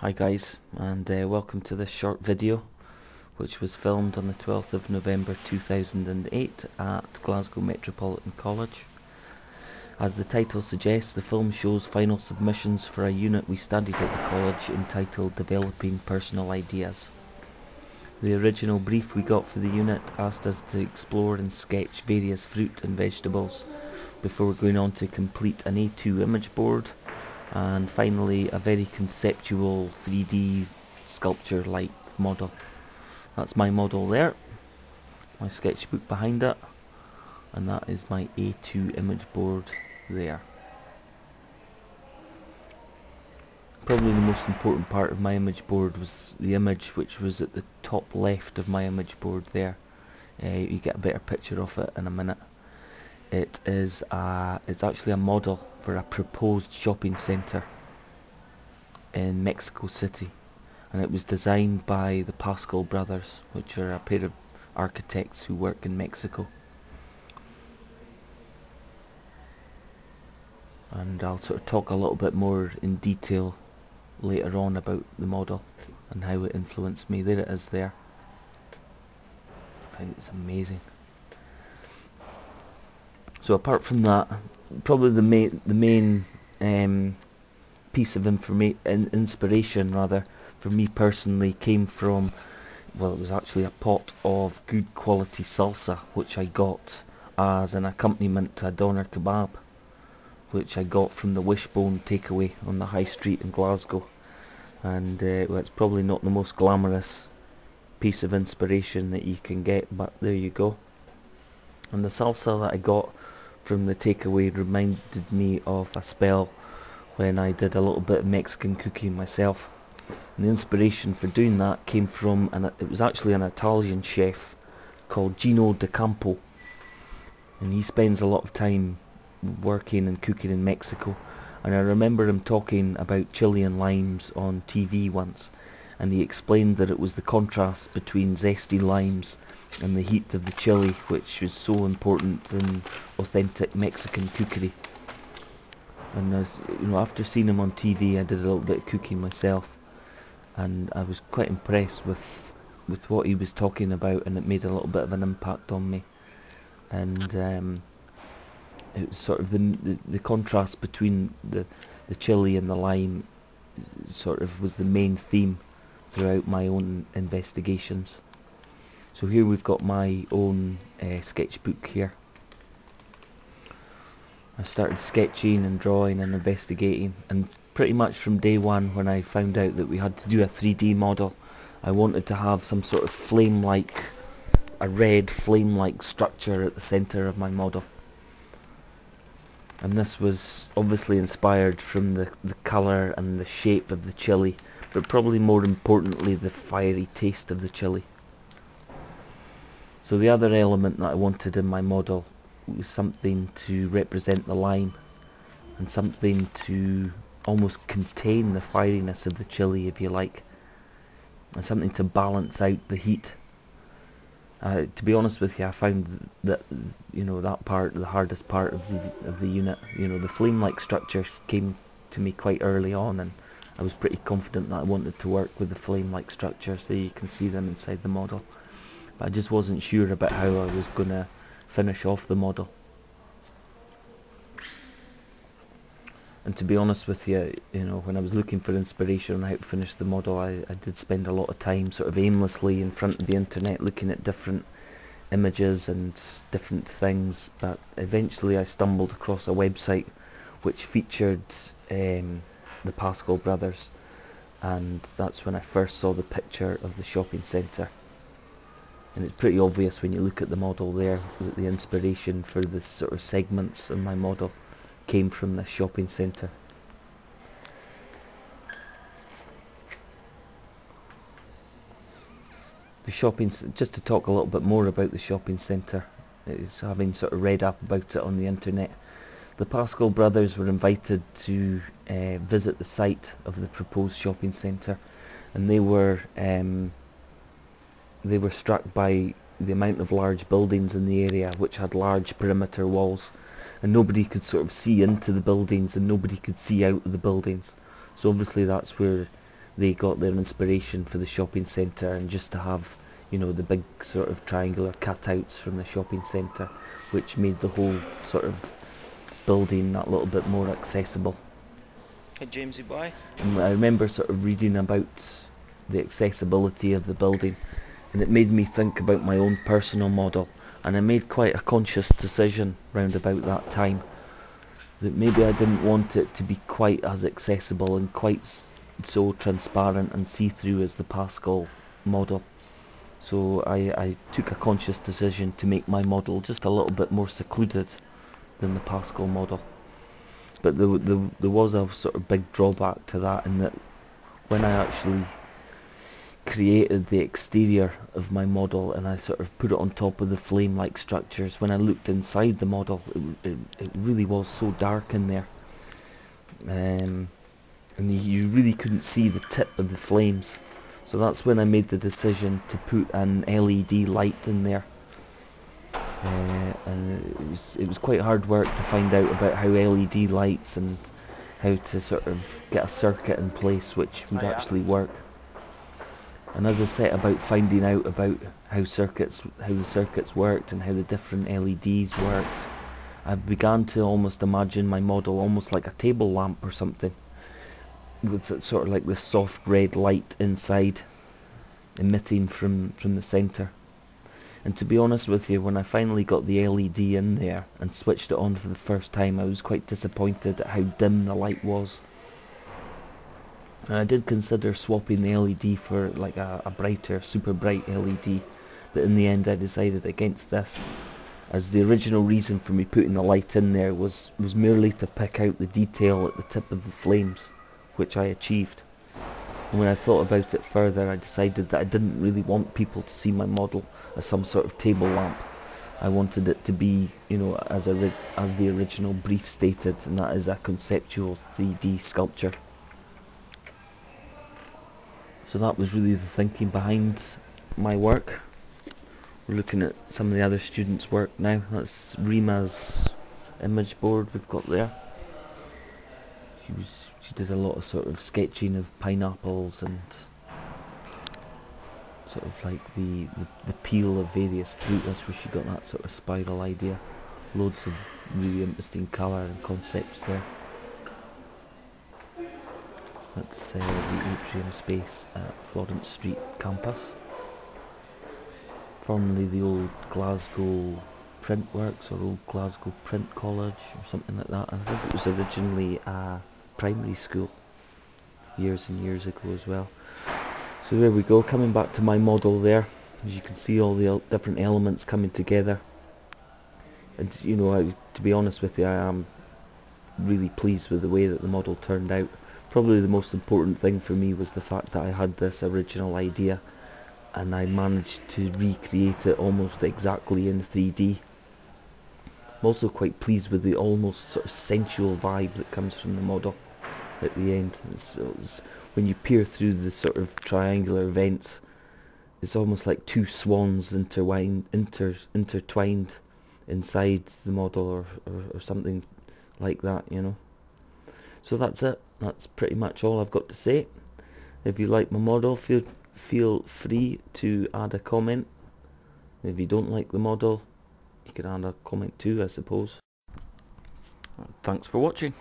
Hi guys, and welcome to this short video which was filmed on the 12th of November 2008 at Glasgow Metropolitan College. As the title suggests, the film shows final submissions for a unit we studied at the college entitled Developing Personal Ideas. The original brief we got for the unit asked us to explore and sketch various fruit and vegetables before going on to complete an A2 image board and finally a very conceptual 3D sculpture-like model. That's my model there, my sketchbook behind it, and that is my A2 image board there. Probably the most important part of my image board was the image which was at the top left of my image board there. You get a better picture of it in a minute. It's actually a model for a proposed shopping centre in Mexico City, and it was designed by the Pascal brothers, which are a pair of architects who work in Mexico. And I'll sort of talk a little bit more in detail later on about the model and how it influenced me. There it is there. I think it's amazing. So apart from that, probably the main piece of inspiration rather for me personally came from, well, it was actually a pot of good quality salsa which I got as an accompaniment to a doner kebab, which I got from the Wishbone takeaway on the high street in Glasgow. And well, it's probably not the most glamorous piece of inspiration that you can get, but there you go. And the salsa that I got from the takeaway reminded me of a spell when I did a little bit of Mexican cooking myself. And the inspiration for doing that came from, it was actually an Italian chef called Gino De Campo, and he spends a lot of time working and cooking in Mexico. And I remember him talking about chili and limes on TV once, and he explained that it was the contrast between zesty limes and the heat of the chili which is so important in authentic Mexican cookery. And as you know, after seeing him on TV, I did a little bit of cooking myself, and I was quite impressed with what he was talking about, and it made a little bit of an impact on me. And it was sort of the contrast between the chili and the lime sort of was the main theme throughout my own investigations. So here we've got my own sketchbook here. I started sketching and drawing and investigating, and pretty much from day one when I found out that we had to do a 3D model, I wanted to have some sort of a red flame-like structure at the centre of my model. And this was obviously inspired from the colour and the shape of the chili, but probably more importantly the fiery taste of the chili. So the other element that I wanted in my model was something to represent the lime, and something to almost contain the fieriness of the chili, if you like, and something to balance out the heat. To be honest with you, I found that, you know, that part, the hardest part of the unit. You know, the flame-like structures came to me quite early on, and I was pretty confident that I wanted to work with the flame-like structures, so you can see them inside the model. But I just wasn't sure about how I was going to finish off the model. And to be honest with you, you know, when I was looking for inspiration on how to finish the model, I did spend a lot of time sort of aimlessly in front of the internet looking at different images and different things, but eventually I stumbled across a website which featured the Pascal brothers, and that's when I first saw the picture of the shopping centre. And it's pretty obvious when you look at the model there that the inspiration for the sort of segments of my model came from this shopping centre. Just to talk a little bit more about the shopping centre, is having sort of read up about it on the internet. The Pascal brothers were invited to visit the site of the proposed shopping centre, and they were struck by the amount of large buildings in the area which had large perimeter walls, and nobody could sort of see into the buildings and nobody could see out of the buildings. So obviously that's where they got their inspiration for the shopping centre, and just to have, you know, the big sort of triangular cutouts from the shopping centre, which made the whole sort of building that little bit more accessible. Hey Jamesy boy. And I remember sort of reading about the accessibility of the building, and it made me think about my own personal model, and I made quite a conscious decision round about that time that maybe I didn't want it to be quite as accessible and quite so transparent and see-through as the Pascal model. So I took a conscious decision to make my model just a little bit more secluded than the Pascal model. But there was a sort of big drawback to that, in that when I actually created the exterior of my model and I sort of put it on top of the flame-like structures, when I looked inside the model, it really was so dark in there, and you really couldn't see the tip of the flames. So that's when I made the decision to put an LED light in there, and it was quite hard work to find out about how LED lights and how to sort of get a circuit in place which would actually work. And as I set about finding out about how the circuits worked and how the different LEDs worked, I began to almost imagine my model almost like a table lamp or something, with sort of like this soft red light inside, emitting from the centre. And to be honest with you, when I finally got the LED in there and switched it on for the first time, I was quite disappointed at how dim the light was. And I did consider swapping the LED for like a brighter, super bright LED, but in the end I decided against this, as the original reason for me putting the light in there was merely to pick out the detail at the tip of the flames, which I achieved. And when I thought about it further, I decided that I didn't really want people to see my model as some sort of table lamp. I wanted it to be, you know, as the original brief stated, and that is a conceptual 3D sculpture. So that was really the thinking behind my work. We're looking at some of the other students' work now. That's Rima's image board we've got there. She did a lot of sort of sketching of pineapples and sort of like the peel of various fruit. That's where she got that sort of spiral idea. Loads of really interesting colour and concepts there. That's the atrium space at Florence Street campus, formerly the old Glasgow Print Works or old Glasgow Print College or something like that. I think it was originally a primary school years and years ago as well. So there we go, coming back to my model there. As you can see, all the different elements coming together, and you know, to be honest with you, I am really pleased with the way that the model turned out. Probably the most important thing for me was the fact that I had this original idea and I managed to recreate it almost exactly in 3D. I'm also quite pleased with the almost sort of sensual vibe that comes from the model at the end. When you peer through the sort of triangular vents, it's almost like two swans intertwined inside the model, or something like that, you know. So that's it. That's pretty much all I've got to say. If you like my model, feel free to add a comment. If you don't like the model, you can add a comment too, I suppose. Thanks for watching.